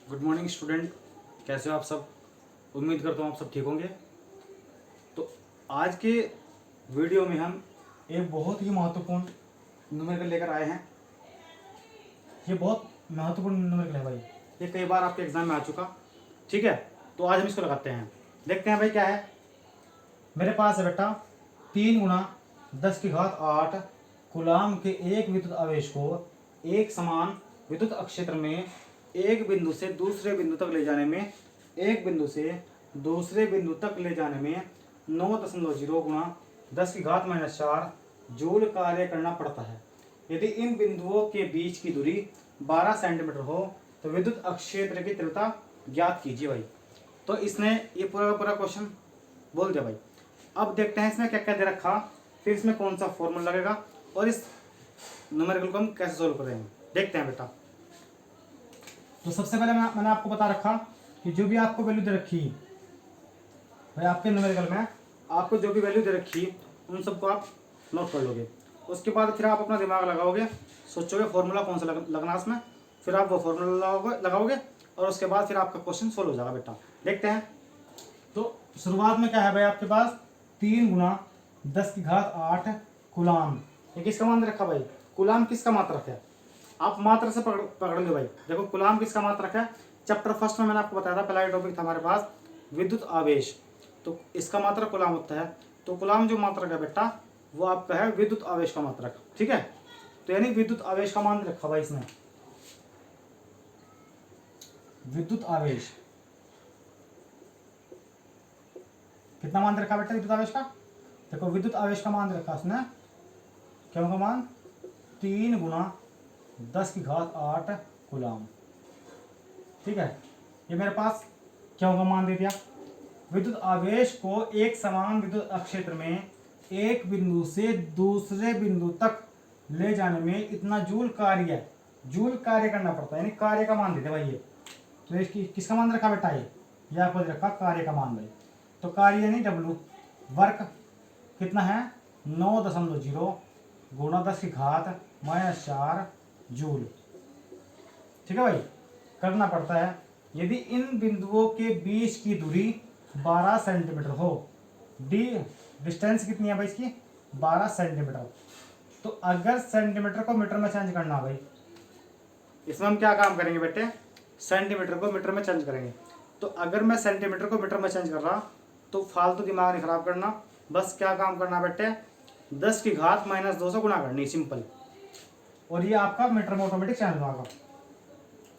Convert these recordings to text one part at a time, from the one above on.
Good morning student, कैसे हो आप सब। उम्मीद करता हूँ आप सब ठीक होंगे। तो आज के वीडियो में हम एक बहुत ही महत्वपूर्ण न्यूमेरिकल लेकर आए हैं। ये बहुत महत्वपूर्ण न्यूमेरिकल है भाई, ये कई बार आपके एग्जाम में आ चुका। ठीक है, तो आज हम इसको लगाते हैं, देखते हैं भाई क्या है। मेरे पास है बेटा 3 × 10⁸ कूलाम के एक विद्युत आवेश को एक समान विद्युत अक्षेत्र में एक बिंदु से दूसरे बिंदु तक ले जाने में 9.0 × 10⁻⁴ जूल कार्य करना पड़ता है। यदि इन बिंदुओं के बीच की दूरी 12 सेंटीमीटर हो तो विद्युत अक्षेत्र की तीव्रता ज्ञात कीजिए भाई। तो इसने ये पूरा क्वेश्चन बोल दिया भाई। अब देखते हैं इसमें क्या क्या दे रखा, फिर इसमें कौन सा फॉर्मूला लगेगा और इस न्यूमेरिकल को हम कैसे सोल्व करेंगे, देखते हैं बेटा। तो सबसे पहले मैंने आपको बता रखा कि जो भी आपको वैल्यू दे रखी भाई आपके न्यूमेरिकल में, आपको जो भी वैल्यू दे रखी उन सबको आप नोट कर लोगे। उसके बाद फिर आप अपना दिमाग लगाओगे, सोचोगे फॉर्मूला कौन सा लगना है उसमें, फिर आप वो फॉर्मूला लगाओगे और उसके बाद फिर आपका क्वेश्चन सोल्व हो जाएगा बेटा। देखते हैं। तो शुरुआत में क्या है भाई आपके पास 3 × 10⁸ कूलाम। ये किसका मान रखा भाई, कूलाम किसका मात्रक है। आप मात्रा से पकड़ लो भाई। देखो कूलाम किसका मात्रक है, चैप्टर फर्स्ट में मैंने आपको बताया था, पहला टॉपिक था हमारे पास विद्युत आवेश। तो इसका मात्रक कूलाम होता है। तो कूलाम जो मात्रक है बेटा वो आपका है विद्युत आवेश का मात्रक। ठीक है, तो यानी विद्युत आवेश का मान रखा भाई इसमें, विद्युत आवेश कितना मान रखा बेटा विद्युत आवेश का। देखो विद्युत आवेश का मान रखा उसने, क्यों का मान 3 × 10⁸ कूलाम। ठीक है, ये मेरे पास क्यों का मान दे दिया। विद्युत आवेश को एक समान विद्युत अक्षेत्र में एक बिंदु से दूसरे बिंदु तक ले जाने में इतना जूल कार्य करना पड़ता है, यानी कार्य का मान देते भाई ये। तो इसकी किसका मान रखा बेटा, ये आपको रखा कार्य का मान भाई। तो कार्य यानी डब्लू, वर्क कितना है 9.0 × 10⁻⁴ जूल। ठीक है भाई, करना पड़ता है यदि इन बिंदुओं के बीच की दूरी 12 सेंटीमीटर हो। डी डिस्टेंस कितनी है भाई इसकी 12 सेंटीमीटर। तो अगर सेंटीमीटर को मीटर में चेंज करना भाई, इसमें हम क्या काम करेंगे बेटे, सेंटीमीटर को मीटर में चेंज करेंगे। तो अगर मैं सेंटीमीटर को मीटर में चेंज कर रहा तो फालतू दिमाग नहीं खराब करना, बस क्या काम करना बेटे 10⁻⁻² से गुणा करनी, सिंपल। और ये आपका मीटर में ऑटोमेटिक चेंज होगा।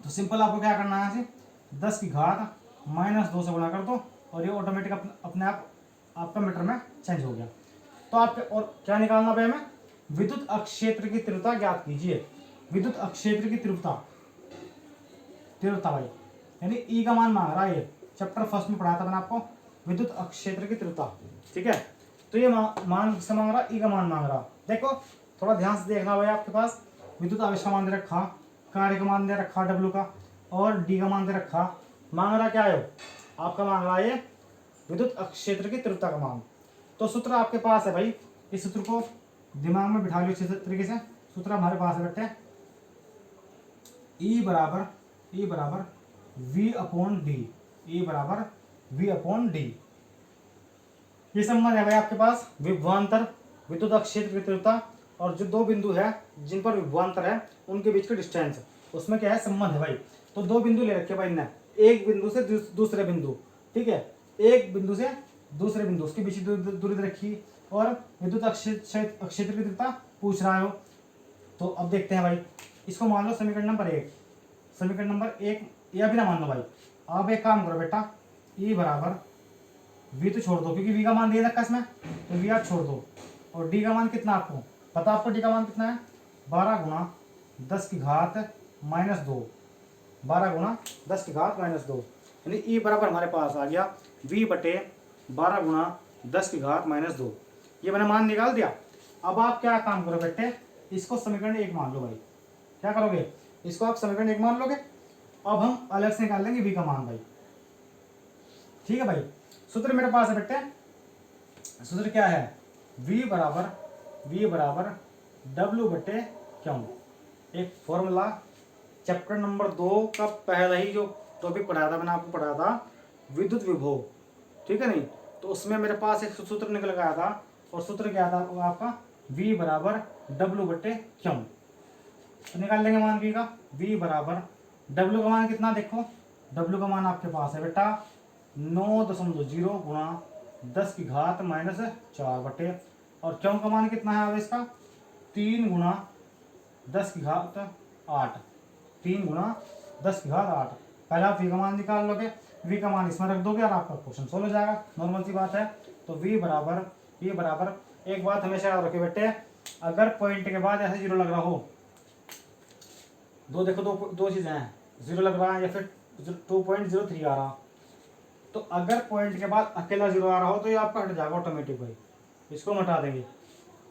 तो सिंपल आपको क्या करना है, 10⁻⁻² से गुणा कर दो और ये ऑटोमेटिक अपने आप आपका मीटर में चेंज हो गया। तो आपके और क्या निकालना भाई हमें, विद्युत अक्षेत्र की तीव्रता ज्ञात कीजिए। विद्युत अक्षेत्र की तीव्रता भाई यानी ई का मान मांग रहा है, ये चैप्टर फर्स्ट में पढ़ाया था मैंने आपको, विद्युत अक्षेत्र की तीव्रता। ठीक है, तो ये मान किसका मांग रहा, ई का मान मांग रहा। देखो थोड़ा ध्यान से देखना भाई, आपके पास विद्युत आवेश का मान दे रखा, कार्य का मान दे रखा डब्ल्यू का, और डी का मान दे रखा। मांग रहा क्या है आपका, मांग रहा है विद्युत अक्षेत्र की तीव्रता का मान। तो सूत्र आपके पास है भाई, इस सूत्र को दिमाग में बिठा लो अच्छे तरीके से। सूत्र हमारे पास है बेटे E बराबर V/D, E बराबर V/D। ये संबंध है भाई आपके पास विभवांतर, विद्युत अक्षेत्र की तीव्रता और जो दो बिंदु है जिन पर विभवांतर है उनके बीच का डिस्टेंस, उसमें क्या है संबंध है भाई। तो दो बिंदु ले रखे भाई ने, एक बिंदु से दूसरे बिंदु। ठीक है, एक बिंदु से दूसरे बिंदु, उसके बीच दूरी रखी और विद्युत अक्षेत्र की तीव्रता पूछ रहा हो। तो अब देखते हैं भाई, इसको मान लो समीकरण नंबर 1, समीकरण नंबर 1 या भी ना मान लो भाई। आप एक काम करो बेटा, E बराबर V तो छोड़ दो क्योंकि V का मान दिया रखा इसमें, तो V आप छोड़ दो। और D का मान कितना आपको पता, आपको D का मान कितना है 12 × 10⁻⁻², 12 × 10⁻², यानी E बराबर हमारे पास आ गया V/12 × 10⁻²। ये मैंने मान निकाल दिया। अब आप क्या काम करो बेटे, इसको समीकरण 1 मान लो भाई। क्या करोगे, इसको आप समीकरण 1 मान लोगे। अब हम अलग से निकाल लेंगे V का मान भाई। ठीक है भाई, सूत्र मेरे पास है बेटे, सूत्र क्या है V बराबर W/Q। एक फॉर्मूला चैप्टर नंबर 2 का पहला ही जो तो अभी पढ़ाया था मैंने आपको, पढ़ाया था विद्युत विभव, ठीक है नहीं। तो उसमें मेरे पास एक सूत्र निकल गया था, और सूत्र क्या था आपका, V बराबर W बटे क्यू। तो निकाल लेंगे मान V का, V बराबर W का मान कितना, देखो W का मान आपके पास है बेटा 9.0 गुणा 10 की घात माइनस 4 बटे, और क्यों का मान कितना है अब इसका 3 गुणा 10 की घात 8, 3 गुणा 10 की घात 8। पहले आप V का मान निकाल लोगे, V का मान इसमें रख दोगे और आपका क्वेश्चन सोल्व हो जाएगा, नॉर्मल सी बात है। तो V बराबर एक बात हमेशा याद रखिए बेटे, अगर पॉइंट के बाद ऐसे जीरो लग रहा हो, देखो दो चीजें हैं, जीरो लग रहा है या फिर 2.03 आ रहा, तो अगर पॉइंट के बाद अकेला जीरो आ रहा हो तो ये आपका हट जाएगा ऑटोमेटिक भाई, इसको हम हटा देंगे।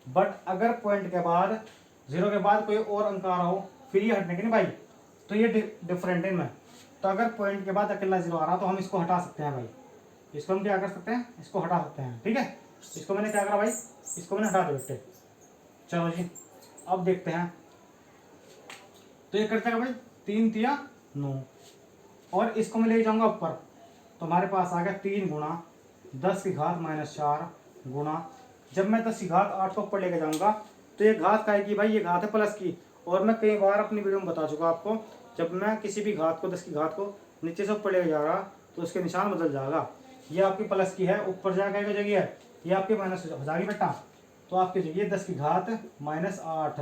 बट अगर पॉइंट के बाद जीरो के बाद कोई और अंक आ रहा हो फिर ये हटने के नहीं भाई, तो ये डिफरेंट है इनमें। तो अगर पॉइंट के बाद अकेला जीरो आ रहा तो हम इसको हटा सकते हैं भाई, इसको हम क्या कर सकते हैं, इसको हटा सकते हैं, ठीक है। इसको मैंने क्या करा भाई, इसको मैंने हटा दिया बेटे। चलो जी अब देखते हैं, तो ये करते हैं भाई 3 तिया 9, और इसको मैं ले जाऊंगा ऊपर, तो हमारे पास आ गया 3 गुणा 10 की घात माइनस 4 गुणा, जब मैं 10 की घात 8 को ऊपर लेके जाऊंगा तो ये घात का है कि भाई ये घात है प्लस की, और मैं कई बार अपनी वीडियो में बता चुका आपको, जब मैं किसी भी घात को 10 की घात को नीचे से ऊपर लेके जा रहा तो उसके निशान बदल जाएगा, ये आपकी प्लस की है, ऊपर जाकर जगह है, ये आपके माइनस हो जाएगी बेटा, तो आपकी जगह 10 की घात माइनस 8,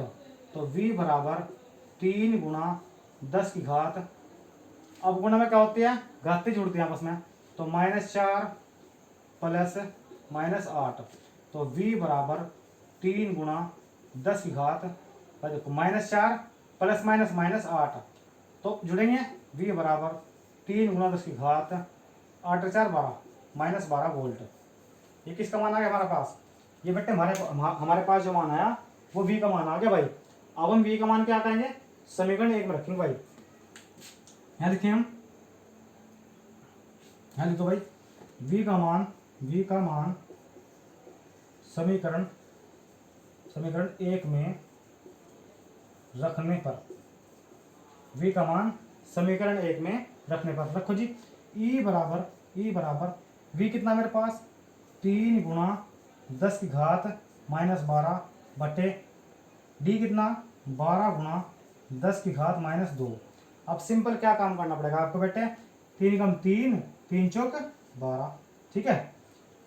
तो V बराबर 3 गुणा 10 की घात, अब गुणा में क्या होती है, घातें जुड़ती हैं आपस में, तो -4 प्लस -8, तो V बराबर 3 गुणा 10 की घात, देखो -4 प्लस माइनस -8, तो जुड़ेंगे, V बराबर 3 गुणा 10 की घात 8 4 12 -12 वोल्ट। ये किसका मान आ गया हमारे पास, ये बेटे हमारे पास जो मान आया वो V का मान आ गया भाई। अब हम V का मान क्या करेंगे, समीकरण 1 में रखेंगे भाई, यहाँ लिखें हम, यहाँ लिखो भाई V का मान समीकरण 1 में रखने पर, V का मान समीकरण 1 में रखने पर रखो जी। E बराबर V कितना मेरे पास 3 गुणा 10 की घात -12 बटे D कितना 12 गुणा 10 की घात -2। अब सिंपल क्या काम करना पड़ेगा आपको बेटे, 3 कम 3, 3 चौक 12, ठीक है।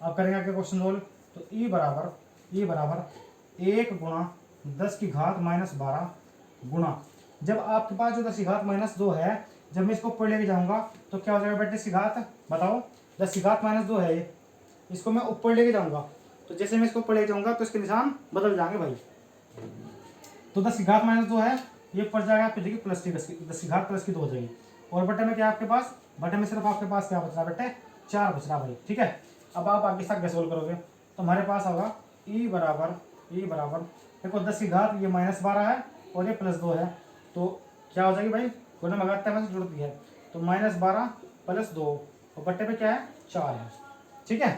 अब करेंगे आगे क्वेश्चन सोल्व, तो E बराबर 1 गुणा 10 की घात -12 गुणा, जब आपके पास जो 10 की घात -2 है, जब मैं इसको ऊपर लेके जाऊंगा तो क्या हो जाएगा बेटे, 10 की घात बताओ, 10 की घात -2 है ये, इसको मैं ऊपर लेके जाऊंगा, तो जैसे मैं इसको ऊपर लेके जाऊंगा तो इसके निशान बदल जाएंगे भाई, तो 10 की घात -2 है, ये पड़ जाएगा आपकी जगह प्लस की 10 की घात प्लस की 2 हो जाएगी, और बटे में क्या आपके पास, बटे में सिर्फ आपके पास क्या बच रहा बेटे 4 बच रहा भाई, ठीक है। अब आप आगे साथ सोल्व करोगे तो हमारे पास होगा E बराबर देखो 10 की घात ये -12 है और ये +2 है, तो क्या हो जाएगी भाई, दोनों लगाते हैं जुड़ती है, तो -12 + 2 और बट्टे पे क्या है 4 है, ठीक है।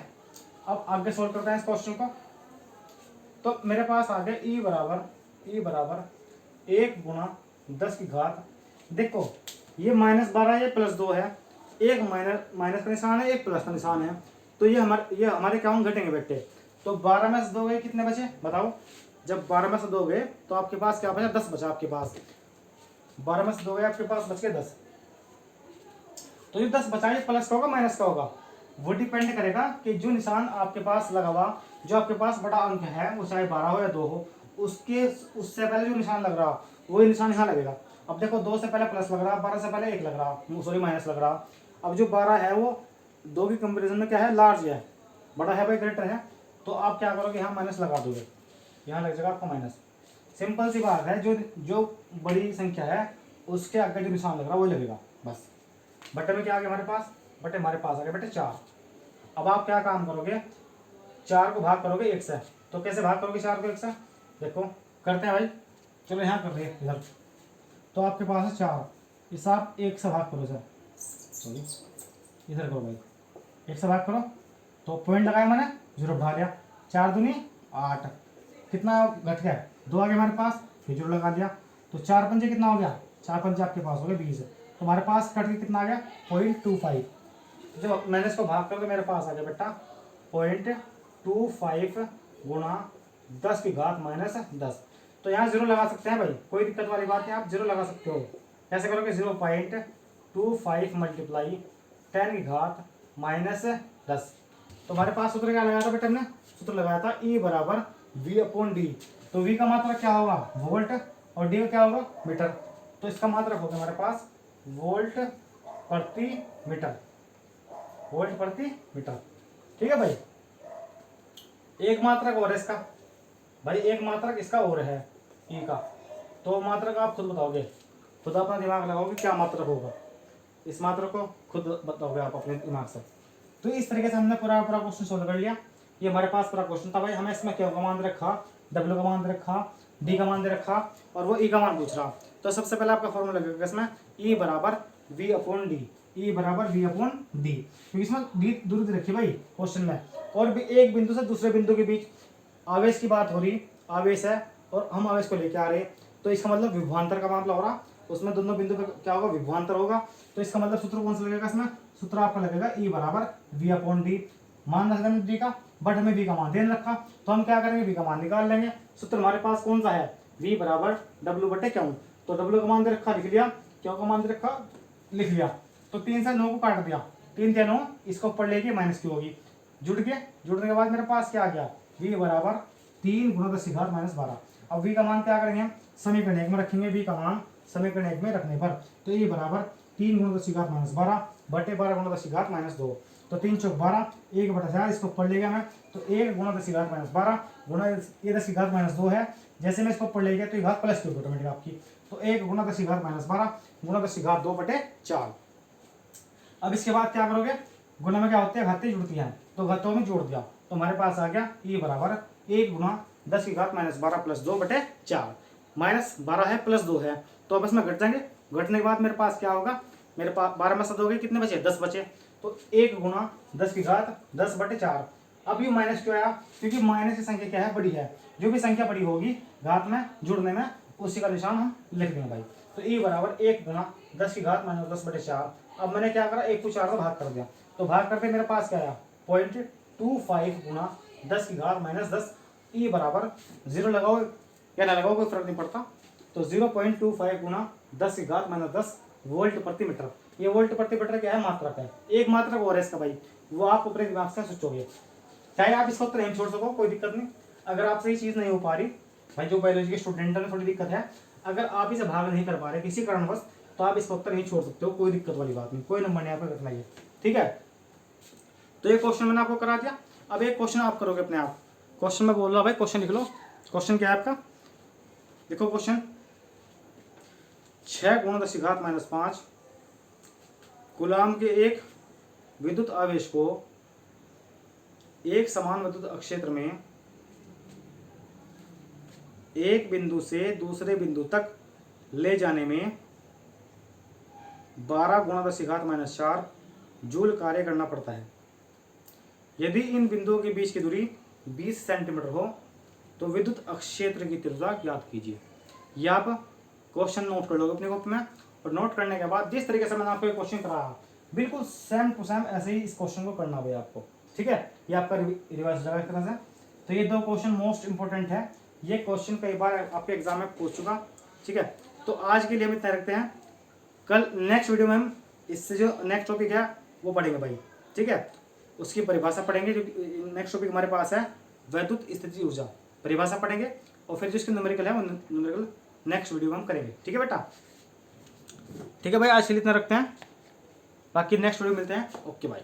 अब आगे सोल्व करते हैं इस क्वेश्चन को, तो मेरे पास आ गया E बराबर 1 गुणा 10 की घात, देखो ये -12 ये +2 है, एक माइनस का निशान है, एक प्लस का निशान है, तो ये हमारे क्या घटेंगे बेटे, तो 12 में से 2 गए कितने बचे बताओ, जब 12 में से 2 गए तो आपके पास क्या बचा, 10 बचा आपके पास, 12 में से 2 गए आपके पास बच गए 10, तो ये 10 बचा, ये प्लस का होगा माइनस का होगा, वो डिपेंड करेगा कि जो निशान आपके पास लगा हुआ, जो आपके पास बड़ा अंक है वो चाहे 12 हो या 2 हो, उससे पहले जो निशान लग रहा वही निशान यहाँ लगेगा। अब देखो 2 से पहले प्लस लग रहा, 12 से पहले 1 लग रहा, सॉरी माइनस लग रहा, अब जो 12 है वो 2 की कंपेरिजन में क्या है, लार्ज है, बड़ा है भाई, ग्रेटर है, तो आप क्या करोगे यहाँ माइनस लगा दोगे, यहाँ लग जाएगा आपका माइनस, सिंपल सी बात है, जो बड़ी संख्या है उसके आगे जो निशान लग रहा वही लगेगा बस। बटे में क्या आ गया हमारे पास, बटे हमारे पास आ गया बेटे 4। अब आप क्या काम करोगे, 4 को भाग करोगे 1 से, तो कैसे भाग करोगे 4 को 1 से, देखो करते हैं भाई, चलो यहाँ कर रहे इधर, तो आपके पास है 4, इस आप 1 से भाग करो सर, सॉरी इधर करो भाई, 1 से भाग करो, तो पॉइंट लगाया मैंने 0 बढ़ा लिया, 4 दूनी 8, कितना घट गया 2 आ गया हमारे पास, फिर 0 लगा दिया, तो 4 पंजे कितना हो गया, 4 पंजे आपके पास हो गए 20, तो हमारे पास कट के कितना आ गया 0.25। जब मैंने इसको भाग कर तो मेरे पास आ गया बेटा 0.25 गुणा 10 की घात माइनस 10। तो यहाँ जीरो लगा सकते हैं भाई, कोई दिक्कत वाली बात नहीं, आप जीरो लगा सकते हो। कैसे करोगे 0.25 मल्टीप्लाई 10 की घात माइनस 10। तो हमारे पास सूत्र क्या लगाया था बेटा, हमने सूत्र लगाया था E बराबर V/D। तो V का मात्रक क्या होगा वोल्ट और D का क्या होगा मीटर। तो इसका मात्रक होगा हमारे पास वोल्ट प्रति मीटर, वोल्ट प्रति मीटर। ठीक है भाई। एक मात्रक और है इसका भाई, एक मात्रक इसका और है E का। तो मात्रक आप खुद बताओगे, खुद अपना दिमाग लगाओगे क्या मात्रक होगा, इस मात्रक को खुद बताओगे आप अपने दिमाग से। तो इस तरीके से हमने पूरा क्वेश्चन सोल्व कर लिया। ये हमारे पास पूरा क्वेश्चन था भाई। हमें इसमें क्या का मान रखा, W का मान रखा, D का मान दे रखा और वो E का मान पूछ रहा। तो सबसे पहले आपका फॉर्मूला लगेगा इसमें E बराबर V/D, E बराबर V/D, क्योंकि इसमें D दूरी दे रखी भाई क्वेश्चन में। और भी एक बिंदु से दूसरे बिंदु के बीच आवेश की बात हो रही, आवेश है और हम आवेश को लेके आ रहे हैं, तो इसका मतलब विभवांतर का मामला हो रहा, उसमें दोनों बिंदु पे क्या होगा विभवांतर होगा। तो इसका मतलब सूत्र कौन सा लगेगा इसमें, सूत्र आपका लगेगा E बराबर V/D। मान रखा हमने D का, बट हमें V का मान देन रखा, तो हम क्या करेंगे V का मान निकाल लेंगे। सूत्र हमारे पास कौन सा है V बराबर W/Q। तो W का मान दे रखा लिख लिया, Q का मान दे रखा लिख लिया। तो 3 से 9 को काट दिया, 3 या 9, इसको ऊपर लेके माइनस की होगी, जुड़ के जुड़ने के बाद मेरे पास क्या आ गया V बराबर 3 गुणा 10 की घात माइनस 12। अब V का मान क्या करेंगे हम समीकरण 1 में रखेंगे, V का मान समीकरण 1 में रखने पर तो ये बराबर 3 गुणा 10 की घात माइनस 12 बटे 12 गुणा 10 की घात माइनस 2। तो 3 चौक 12, 1/4 इसको पढ़ लेगा मैं, तो 1 गुणा 10 की घात माइनस 12 गुणा ये 10 की घात माइनस 2 है। जैसे मैं इसको पढ़ लेगा तो ये घात प्लस की होगी ऑटोमेटिक आपकी। तो 1 गुणा 10 की घात माइनस 12 गुणा 10 की घात 2/4। अब इसके बाद क्या करोगे, गुणा में क्या होते हैं घातें जुड़ती हैं, तो घातों में जोड़ दिया, तो हमारे पास आ गया E बराबर 1 गुणा 10 की घात माइनस 12 प्लस 2/4। माइनस 12 है प्लस 2 है, तो अब इसमें घट जाएंगे, घटने के बाद मेरे पास क्या होगा, मेरे पास 12 में 7 हो गए, कितने बचे 10 बचे। तो 1 गुणा 10 की घात 10/4। अब ये माइनस क्यों आया, क्योंकि माइनस की संख्या क्या है बड़ी है, जो भी संख्या बड़ी होगी घात में जुड़ने में उसी का निशान हम लिख देंगे भाई। तो E बराबर 1 गुणा 10 की घात माइनस 10/4। अब मैंने क्या करा 1 को 4 से भाग कर दिया, तो भाग करके मेरे पास क्या आया 0.25 गुणा 10 की घात माइनस 10। E बराबर 0 लगाओ या ना लगाओ कोई फर्क नहीं पड़ता, तो 0.25 गुणा 10 की घात माइनस 10 वोल्ट प्रति मीटर। ये वोल्ट प्रति मीटर क्या है मात्रक है, एक मात्रक और है इसका भाई, वो आप अपने दिमाग से सोचोगे, चाहे आप इसको उत्तर नहीं छोड़ सको कोई दिक्कत नहीं। अगर आपसे ये चीज़ नहीं हो पा रही भाई, जो बायोलॉजी के स्टूडेंट है थोड़ी दिक्कत है, अगर आप इसे भाग नहीं कर पा रहे किसी कारणवश, तो आप इसका उत्तर नहीं छोड़ सकते हो, कोई दिक्कत वाली बात नहीं, कोई नंबर नहीं आपको रखना है, ठीक है। तो ये क्वेश्चन मैंने आपको करा दिया। अब एक क्वेश्चन आप करोगे अपने आप, क्वेश्चन में बोल रहा भाई, क्वेश्चन लिख लो। क्वेश्चन क्या है आपका, देखो क्वेश्चन 6 गुणा 10 की घात माइनस 5 कूलाम के एक विद्युत आवेश को एक समान विद्युत अक्षेत्र में एक बिंदु से दूसरे बिंदु तक ले जाने में 12 गुणा 10 की घात माइनस 4 जूल कार्य करना पड़ता है। यदि इन बिंदुओं के बीच की दूरी 20 सेंटीमीटर हो तो विद्युत अक्षेत्र की तीव्रता ज्ञात कीजिए। यह आप क्वेश्चन नोट कर लोगे अपने बुक में, और नोट करने के बाद जिस तरीके से मैंने आपको ये क्वेश्चन कराया बिल्कुल सेम टू सेम ऐसे ही इस क्वेश्चन को करना होगा आपको, ठीक है। ये आपका रिवाइज जाएगा इस तरह से। तो ये 2 क्वेश्चन मोस्ट इंपॉर्टेंट है, ये क्वेश्चन कई बार आपके एग्जाम में पूछ चुका, ठीक है। तो आज के लिए हम इतना रखते हैं, कल नेक्स्ट वीडियो में हम इससे जो नेक्स्ट टॉपिक है वो पढ़ेंगे भाई, ठीक है। उसकी परिभाषा पढ़ेंगे, जो नेक्स्ट टॉपिक हमारे पास है वैद्युत स्थिति ऊर्जा, परिभाषा पढ़ेंगे, और फिर जो इसके न्यूमेरिकल है वो न्यूमेरिकल नेक्स्ट वीडियो में हम करेंगे, ठीक है बेटा। ठीक है भाई, आज के लिए इतना रखते हैं, बाकी नेक्स्ट वीडियो मिलते हैं, ओके बाय।